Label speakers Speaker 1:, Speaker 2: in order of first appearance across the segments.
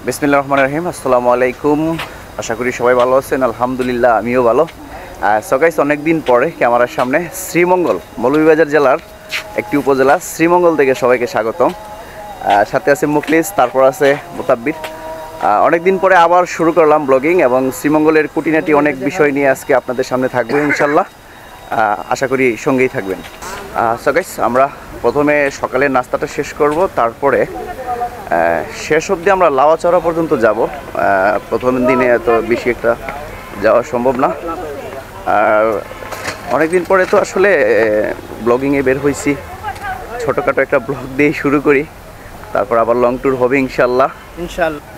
Speaker 1: বিসমিল্লাহির রহমানির রহিম। আসসালামু আলাইকুম। আশা করি সবাই ভালো আছেন। আলহামদুলিল্লাহ আমিও ভালো। সো গাইস, অনেকদিন পরে ক্যামেরার সামনে শ্রীমঙ্গল মৌলভীবাজার জেলার একটি উপজেলা শ্রীমঙ্গল থেকে সবাইকে স্বাগতম। সাথে আছে মুখলিস, তারপর আছে মুতাব্বির। অনেকদিন পরে আবার শুরু করলাম ব্লগিং এবং শ্রীমঙ্গলের খুঁটিনাটি অনেক বিষয় নিয়ে আজকে আপনাদের সামনে থাকবো ইনশাল্লাহ। আশা করি সঙ্গেই থাকবেন। সো গাইস, আমরা প্রথমে সকালের নাস্তাটা শেষ করব, তারপরে শেষ অবধি আমরা লাওয়াচড়া পর্যন্ত যাব। প্রথম দিনে এত বেশি একটা যাওয়া সম্ভব না। আর অনেকদিন পরে তো আসলে ব্লগিংয়ে বের হয়েছি, ছোটোখাটো একটা ব্লগ দিয়ে শুরু করি, তারপর আবার লং ট্যুর হবে ইনশাল্লাহ।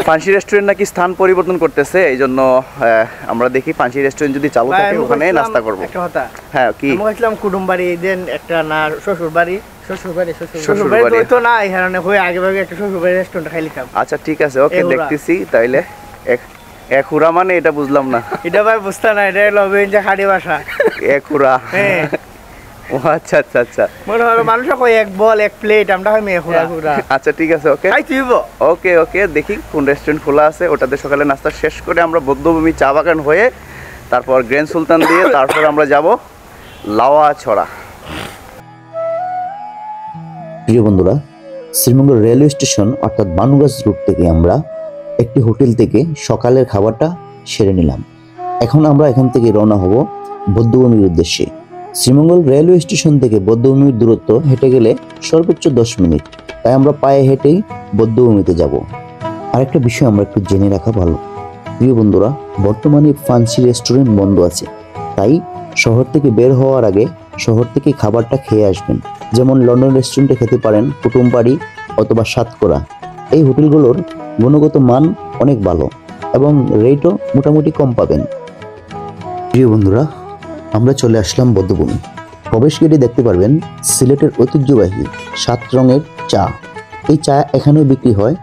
Speaker 1: ফান্সি রেস্টুরেন্ট নাকি স্থান পরিবর্তন করতেছে, এই জন্য আমরা দেখি ফান্সি রেস্টুরেন্ট যদি চালু থাকে ওখানে নাস্তা করবো। হ্যাঁ, কি
Speaker 2: কুটুম বাড়ি দেন একটা না শ্বশুর বাড়ি তো না, এখানে হয়ে আগে ভাগে একটা শ্বশুর বাড়ি রেস্টুরেন্ট খাইলি খাব।
Speaker 1: আচ্ছা ঠিক আছে, ওকে দেখতেছি। তাইলে এক হুরা মানে এটা বুঝলাম না।
Speaker 2: এটা ভাই বুঝতে না, এটা লবেন যে খাড়ি বাসা
Speaker 1: এক হুরা। ও আচ্ছা আচ্ছা আচ্ছা,
Speaker 2: মনে হলো মানুষ কয় এক বল এক প্লেট, আমরা হয় এক হুরা হুরা।
Speaker 1: আচ্ছা ঠিক আছে, ওকে ওকে ওকে দেখি কোন রেস্টুরেন্ট খোলা আছে, ওটাতে সকালে নাস্তা শেষ করে আমরা বৌদ্ধভূমি চা বাগান হয়ে তারপর গ্র্যান্ড সুলতান দিয়ে তারপর আমরা যাব লাওয়াছড়া।
Speaker 3: প্রিয় বন্ধুরা, শ্রীমঙ্গল রেলওয়ে স্টেশন অর্থাৎ বানুগাছ রুট থেকে আমরা একটি হোটেল থেকে সকালের খাবারটা সেরে নিলাম। এখন আমরা এখান থেকে রওনা হব বৌদ্ধভূমির উদ্দেশ্যে। শ্রীমঙ্গল রেলওয়ে স্টেশন থেকে বৌদ্ধভূমির দূরত্ব হেঁটে গেলে সর্বোচ্চ 10 মিনিট, তাই আমরা পায়ে হেঁটেই বৌদ্ধভূমিতে যাব। আরেকটা বিষয় আমরা একটু জেনে রাখা ভালো, প্রিয় বন্ধুরা, বর্তমানে ফান্সি রেস্টুরেন্ট বন্ধ আছে, তাই শহর থেকে বের হওয়ার আগে শহর থেকে খাবারটা খেয়ে আসবেন। যেমন লন্ডন রেস্টুরেন্টে খেতে পারেন, কুটুমবাড়ি অথবা সাতকরা। এই হোটেলগুলোর গুণগত মান অনেক ভালো এবং রেটও মোটামুটি কম পাবেন। প্রিয় বন্ধুরা, আমরা চলে আসলাম বৌদ্ধভূমি। প্রবেশ গেটে দেখতে পারবেন সিলেটের ঐতিহ্যবাহী 7 রঙের চা। এই চা এখানেও বিক্রি হয়,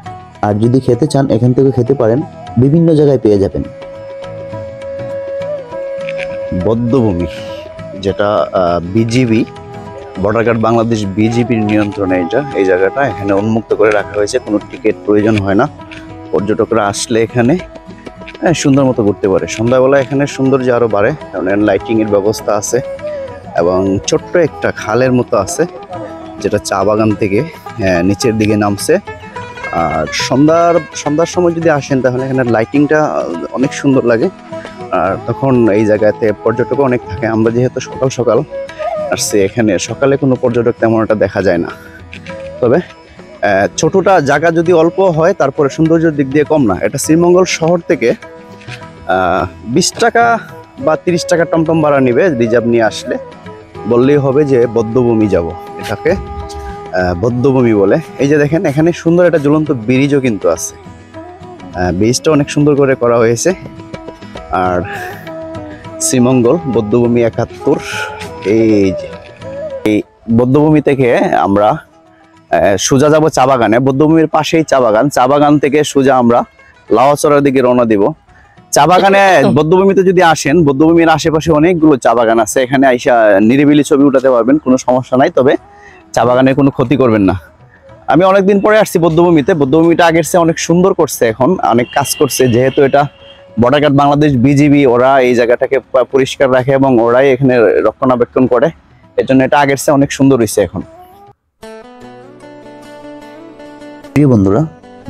Speaker 3: আর যদি খেতে চান এখান থেকে খেতে পারেন, বিভিন্ন জায়গায় পেয়ে যাবেন।
Speaker 1: বৌদ্ধভূমি, যেটা বিজিবি বর্ডার গার্ড বাংলাদেশ বিজিবির নিয়ন্ত্রণে এই জায়গাটা এখানে উন্মুক্ত করে রাখা হয়েছে। কোনো টিকিট প্রয়োজন হয় না। পর্যটকরা আসলে এখানে সুন্দর মতো ঘুরতে পারে। সন্ধ্যাবেলা এখানে সৌন্দর্য আরও বাড়ে, কারণ লাইটিংয়ের ব্যবস্থা আছে এবং ছোট্ট একটা খালের মতো আছে, যেটা চা বাগান থেকে নিচের দিকে নামছে। আর সন্ধ্যার সময় যদি আসেন তাহলে এখানে লাইটিংটা অনেক সুন্দর লাগে। আর তখন এই জায়গাতে পর্যটকও অনেক থাকে। আমরা যেহেতু সকাল সকাল আসছি, এখানে সকালে কোনো পর্যটক তেমন একটা দেখা যায় না। তবে ছোটটা জায়গা যদি অল্প হয়, তারপরে সৌন্দর্যের দিক দিয়ে কম না। এটা শ্রীমঙ্গল শহর থেকে 20 টাকা বা 30 টাকা টমটম ভাড়া নিবে রিজার্ভ নিয়ে আসলে। বললেই হবে যে বৌদ্ধভূমি যাব, এটাকে বৌদ্ধভূমি বলে। এই যে দেখেন, এখানে সুন্দর একটা ঝুলন্ত ব্রিজও কিন্তু আছে। ব্রিজটা অনেক সুন্দর করে করা হয়েছে। আর শ্রীমঙ্গল বৌদ্ধভূমি 71, এই বৌদ্ধভূমি থেকে আমরা সোজা যাব চা বাগানে। বৌদ্ধভূমির পাশেই চা বাগান। চা বাগান থেকে সোজা আমরা লাওয়াছড়ার দিকে রওনা দিব। চা বাগানে বৌদ্ধভূমিতে যদি আসেন, বৌদ্ধভূমির আশেপাশে অনেকগুলো চা বাগান আছে। এখানে আইসা নিরিবিলি ছবি উঠাতে পারবেন, কোনো সমস্যা নাই। তবে চা বাগানের কোনো ক্ষতি করবেন না। আমি অনেকদিন পরে আসছি বৌদ্ধভূমিতে। বৌদ্ধভূমিটা আগের চেয়ে অনেক সুন্দর করছে, এখন অনেক কাজ করছে। যেহেতু এটা বর্ডার গার্ড বাংলাদেশ বিজিবি, ওরা এই জায়গাটাকে পরিষ্কার রাখে এবং ওরাই এখানে রক্ষণাবেক্ষণ করে, এর জন্য এটা আগের চেয়ে অনেক সুন্দর হয়েছে এখন।
Speaker 3: প্রিয় বন্ধুরা,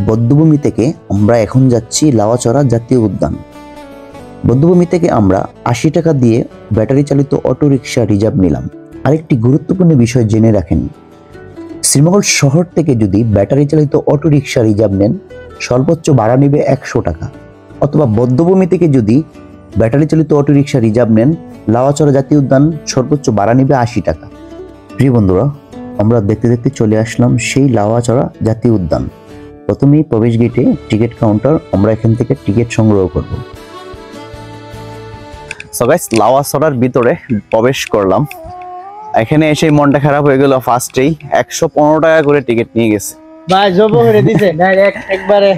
Speaker 3: বৌদ্ধভূমি থেকে আমরা এখন যাচ্ছি লাওয়াছড়া জাতীয় উদ্যান। বৌদ্ধভূমি থেকে আমরা 80 টাকা দিয়ে ব্যাটারি চালিত অটোরিকশা রিজার্ভ নিলাম। আরেকটি গুরুত্বপূর্ণ বিষয় জেনে রাখেন, শ্রীমঙ্গল শহর থেকে যদি ব্যাটারি চালিত অটোরিকশা রিজার্ভ নেন, সর্বোচ্চ ভাড়া নেবে 100 টাকা। অথবা বৌদ্ধভূমি থেকে যদি ব্যাটারি চালিত অটোরিকশা রিজার্ভ নেন, লাওয়াছড়া জাতীয় উদ্যান সর্বোচ্চ ভাড়া নেবে 80 টাকা। প্রিয় বন্ধুরা, আমরা দেখতে দেখতে চলে আসলাম সেই লাওয়াছড়া জাতীয় উদ্যান। প্রথমেই প্রবেশ গেটে টিকিট কাউন্টার, আমরা এখান থেকে টিকিট সংগ্রহ করব।
Speaker 1: সো গাইস, লাওয়াছড়ার ভিতরে প্রবেশ করলাম। এখানে এসে মনটা খারাপ হয়ে গেল। ফার্স্টেই 115 টাকা করে টিকিট নিয়ে গেছে।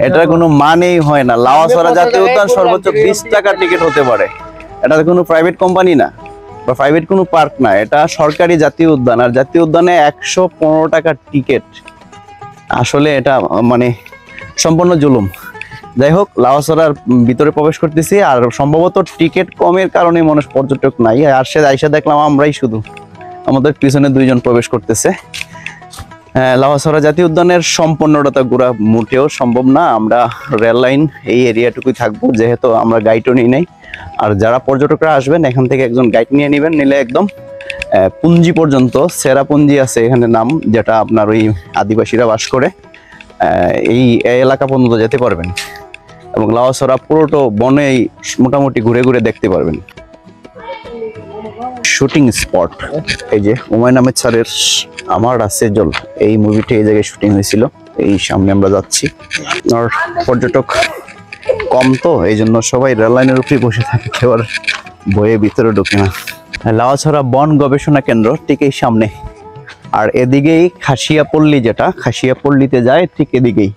Speaker 1: এটার কোনো মানেই হয় না। লাওয়াছড়া জাতীয় উদ্যান সর্বোচ্চ 20 টাকা টিকিট হতে পারে। এটা কোনো প্রাইভেট কোম্পানি না বা প্রাইভেট কোনো পার্ক না, এটা সরকারি জাতীয় উদ্যান। আর জাতীয় উদ্যানে 115 টাকা টিকিট, আসলে এটা মানে সম্পূর্ণ জুলুম। যাই হোক, লাউয়াছড়ার ভিতরে প্রবেশ করতেছি, আর সম্ভবত টিকিট কমের কারণে মানুষ পর্যটক নাই। আর সে আইসা দেখলাম আমরাই শুধু, আমাদের পিছনে 2 জন প্রবেশ করতেছে। লাউয়াছড়া জাতীয় উদ্যানের সম্পূর্ণটা ঘোরা মোটেও সম্ভব না, আমরা রেল লাইন এই এরিয়াটুকুই থাকবো, যেহেতু আমরা গাইডও নিই নাই। আর যারা পর্যটকরা আসবেন এখান থেকে একজন গাইড নিয়ে নেবেন, নিলে একদম পুঞ্জি পর্যন্ত, সেরাপুঞ্জি আছে এখানে নাম, যেটা আপনার ওই আদিবাসীরা বাস করে, এই এলাকা পর্যন্ত যেতে পারবেন। এবং লাউয়াছড়া পুরোটো বনে মোটামুটি ঘুরে ঘুরে দেখতে পারবেন। শুটিং স্পট, এই যে হুমায়ুন আহমেদ স্যারের আমার আছে জল, এই মুভিটি এই জায়গায় শুটিং হয়েছিল। এই সামনে আমরা যাচ্ছি, আর পর্যটক কম তো এই জন্য সবাই রেল লাইনের উপরে বসে থাকে, কেউ আর বইয়ে ভিতরে ঢোকে না। লাউয়াছড়া বন গবেষণা কেন্দ্র ঠিক এই সামনে, আর এদিকেই খাসিয়াপল্লী, যেটা খাসিয়াপল্লীতে যায় ঠিক এদিকেই।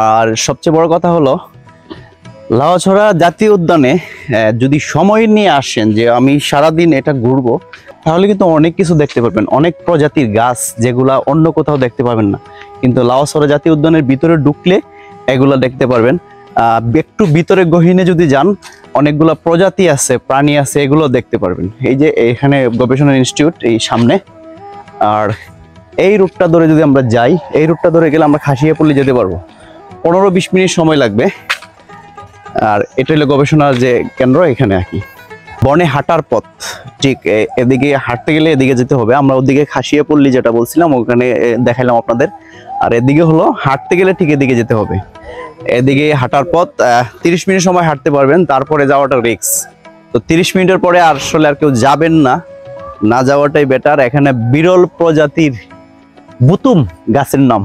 Speaker 1: আর সবচেয়ে বড় কথা হলো লাউয়াছড়া জাতীয় উদ্যানে যদি সময় নিয়ে আসেন যে আমি সারাদিন এটা ঘুরবো, তাহলে কিন্তু অনেক কিছু দেখতে পারবেন, অনেক প্রজাতির গাছ যেগুলা অন্য কোথাও দেখতে পাবেন না, কিন্তু লাউয়াছড়া জাতীয় উদ্যানের ভিতরে ঢুকলে এগুলা দেখতে পারবেন। একটু ভিতরে গহীনে যদি যান, অনেকগুলা প্রজাতি আছে, প্রাণী আছে, এগুলো দেখতে পারবেন। এই যে এখানে গবেষণা ইনস্টিটিউট এই সামনে, আর এই রুটটা ধরে যদি আমরা যাই, এই রুটটা ধরে গেলে আমরা খাসিয়াপল্লী যেতে পারবো, 15-20 মিনিট সময় লাগবে। আর এটা হলো গবেষণার যে কেন্দ্র, এখানে আর কি বনে হাঁটার পথ, ঠিক এদিকে হাঁটতে গেলে এদিকে যেতে হবে। আমরা ওদিকে খাসিয়াপল্লী যেটা বলছিলাম ওখানে দেখাইলাম আপনাদের, আর এদিকে হলো হাঁটতে গেলে ঠিক এদিকে যেতে হবে। এদিকে হাঁটার পথ 30 মিনিট সময় হাঁটতে পারবেন, তারপরে যাওয়াটা রিস্ক। তো 30 মিনিটের পরে আসলে আর কেউ যাবেন না, না যাওয়াটাই বেটার। এখানে বিরল প্রজাতির বুতুম গাছের নাম,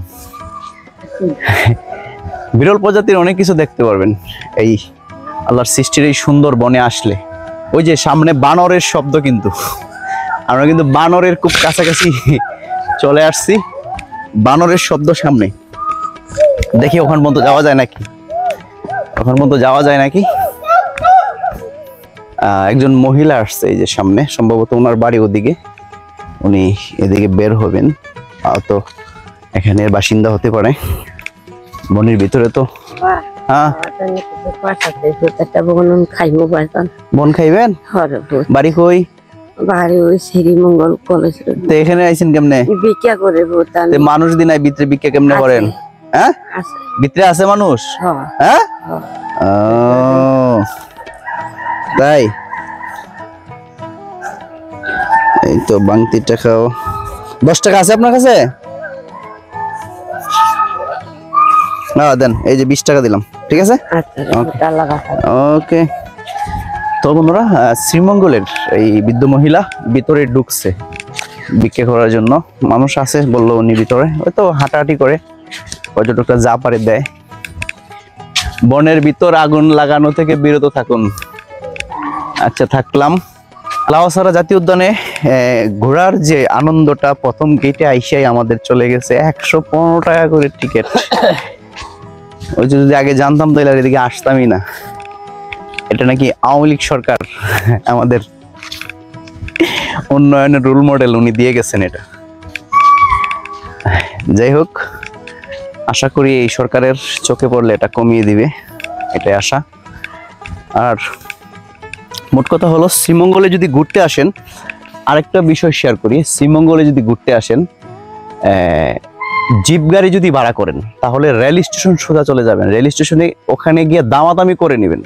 Speaker 1: বিরল প্রজাতির অনেক কিছু দেখতে পারবেন এই আল্লাহর সৃষ্টির এই সুন্দর বনে আসলে। ওই যে সামনে বানরের শব্দ, কিন্তু আমরা কিন্তু বানরের খুব কাছাকাছি চলে আসছি, বানরের শব্দ সামনে। দেখি ওখান পর্যন্ত যাওয়া যায় নাকি, ওখান পর্যন্ত যাওয়া যায় নাকি। একজন মহিলা আসছে এই যে সামনে, সম্ভবত ওনার বাড়ি ওদিকে, উনি এদিকে বের হবেন, তো এখানের বাসিন্দা হতে পারে। বনের ভিতরে তো বন খাইবেন, বাড়ি কই?
Speaker 4: বাড়ি ওই শ্রীমঙ্গল কলেজ।
Speaker 1: তো এখানে আইছেন কেমনে?
Speaker 4: ভিক্ষা করে
Speaker 1: মানুষ দিন ভিতরে ভিক্ষা কেমনে করেন? হ্যাঁ, ভিতরে আছে মানুষ। হ্যাঁ, তাই এই তো বাংতি টাকাও 10 টাকা আছে আপনার কাছে? না দেন, এই যে 20 টাকা দিলাম, ঠিক আছে। ওকে। তো বন্ধুরা, শ্রীমঙ্গলের এই বৃদ্ধ মহিলা ভিতরে ঢুকছে ভিক্ষা করার জন্য। মানুষ আছে বললো উনি ভিতরে, হয়তো হাঁটাহাঁটি করে, পর্যটকরা যা পারে দেয়। বনের ভিতর আগুন লাগানো থেকে বিরত থাকুন। আচ্ছা, থাকলাম। লাউয়াছড়া জাতীয় উদ্যানে ঘোরার যে আনন্দটা, প্রথম গেটে আইসাই আমাদের চলে গেছে 115 টাকা করে টিকিট। ওই যদি আগে জানতাম তাহলে আর এদিকে আসতামই না। এটা নাকি আওয়ামী লীগ সরকার আমাদের উন্নয়নের রোল মডেল, উনি দিয়ে গেছেন এটা। যাই হোক, আশা করি এই সরকারের চোখে পড়লে এটা কমিয়ে দিবে, এটাই আশা। আর মোট কথা হলো, শ্রীমঙ্গলে যদি ঘুরতে আসেন, আরেকটা বিষয় শেয়ার করি। শ্রীমঙ্গলে যদি ঘুরতে আসেন, জিপ গাড়ি যদি ভাড়া করেন, তাহলে রেল স্টেশন সোজা চলে যাবেন। রেল স্টেশনে ওখানে গিয়ে দামাদামি করে নেবেন,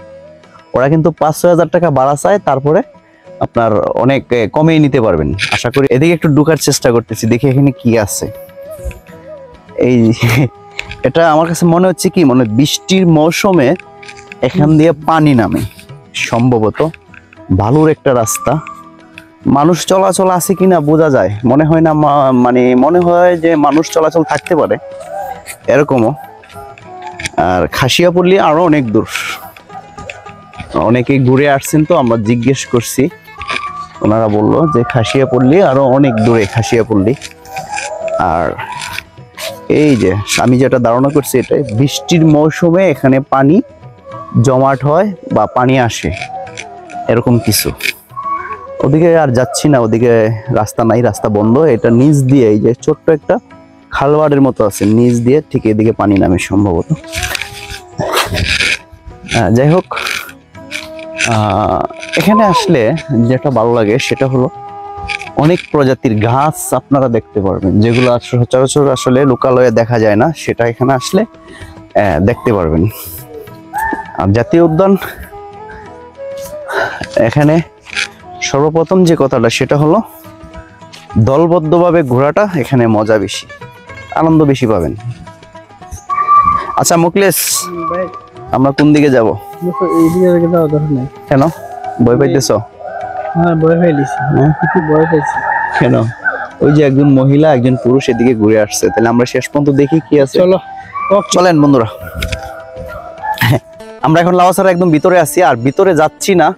Speaker 1: ওরা কিন্তু 5-6 হাজার টাকা ভাড়া চায়, তারপরে আপনার অনেক কমেই নিতে পারবেন আশা করি। এদিকে একটু ঢোকার চেষ্টা করতেছি, দেখি এখানে কি আছে। এই এটা আমার কাছে মনে হচ্ছে কি, মানে বৃষ্টির মৌসুমে এখান দিয়ে পানি নামে, সম্ভবত ভালোর একটা রাস্তা। মানুষ চলাচল আছে কিনা বোঝা যায়, মনে হয় না, মানে মনে হয় যে মানুষ চলাচল থাকতে পারে এরকমও। আর খাসিয়াপল্লী আরো অনেক দূর, অনেকেই ঘুরে আসছেন, তো আমরা জিজ্ঞেস করছি, ওনারা বললো যে খাসিয়াপল্লী আরো অনেক দূরে খাসিয়াপল্লী। আর এই যে আমি যেটা ধারণা করছি, এটাই বৃষ্টির মৌসুমে এখানে পানি জমাট হয় বা পানি আসে, এরকম কিছু। ওদিকে আর যাচ্ছি না, ওদিকে রাস্তা নাই, রাস্তা বন্ধ। এটা নিচ দিয়ে এই যে ছোট্ট একটা খালবাড়ের মতো আছে, নিচ দিয়ে ঠিক এদিকে পানি নামে সম্ভবত। যাই হোক, এখানে আসলে যেটা ভালো লাগে সেটা হলো অনেক প্রজাতির গাছ আপনারা দেখতে পারবেন, যেগুলো সচরাচর আসলে লোকালয়ে দেখা যায় না, সেটা এখানে আসলে দেখতে পারবেন। আর জাতীয় উদ্যান এখানে সর্বপ্রথম যে কথাটা সেটা হলো দলবদ্ধভাবে ঘোরাটা এখানে মজা বেশি, আনন্দ বেশি পাবেন। আচ্ছা মুকলেশ, আমরা কোন দিকে যাব? কেন ভয় পাইতেছ? কেন? ওই যে একজন মহিলা একজন পুরুষ এদিকে ঘুরে আসছে, তাহলে আমরা শেষ পর্যন্ত দেখি কি আছে। চলেন বন্ধুরা, আমরা এখন লাওয়াছড়া একদম ভিতরে আছি, আর ভিতরে যাচ্ছি না।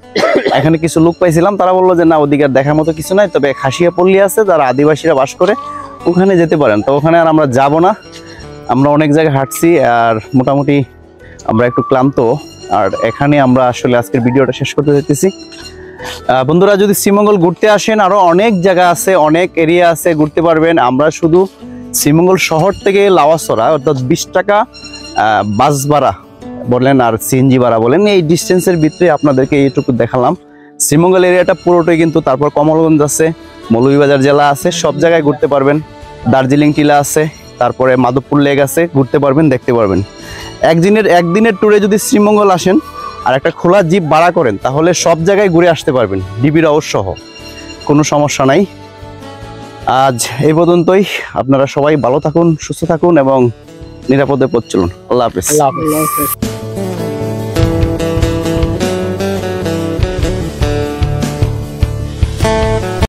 Speaker 1: এখানে কিছু লোক পাইছিলাম, তারা বললো যে না ওদিকে আর দেখার মতো কিছু নাই, তবে খাসিয়া পল্লী আছে যারা আদিবাসীরা বাস করে, ওখানে যেতে পারেন। তো ওখানে আর আমরা যাব না, আমরা অনেক জায়গায় হাঁটছি আর মোটামুটি আমরা একটু ক্লান্ত, আর এখানে আমরা আসলে আজকের ভিডিওটা শেষ করতে যেতেছি। বন্ধুরা যদি শ্রীমঙ্গল ঘুরতে আসেন, আরো অনেক জায়গা আছে, অনেক এরিয়া আছে, ঘুরতে পারবেন। আমরা শুধু শ্রীমঙ্গল শহর থেকে লাওয়াছড়া অর্থাৎ 20 টাকা বাস ভাড়া বলেন আর সিএনজি ভাড়া বলেন, এই ডিস্টেন্সের ভিতরে আপনাদেরকে এইটুকু দেখালাম। শ্রীমঙ্গল এরিয়াটা পুরোটাই কিন্তু, তারপর কমলগঞ্জ আছে, মৌলভীবাজার জেলা আছে, সব জায়গায় ঘুরতে পারবেন। দার্জিলিং টিলা আছে, তারপরে মাধবপুর লেক আছে, ঘুরতে পারবেন, দেখতে পারবেন। একদিনের ট্যুরে যদি শ্রীমঙ্গল আসেন আর একটা খোলা জিপ ভাড়া করেন, তাহলে সব জায়গায় ঘুরে আসতে পারবেন, ডিবি রাউস সহ, কোনো সমস্যা নাই। আজ এই পর্যন্তই। আপনারা সবাই ভালো থাকুন, সুস্থ থাকুন এবং নিরাপদে পথ চলুন। আল্লাহ হাফেজ।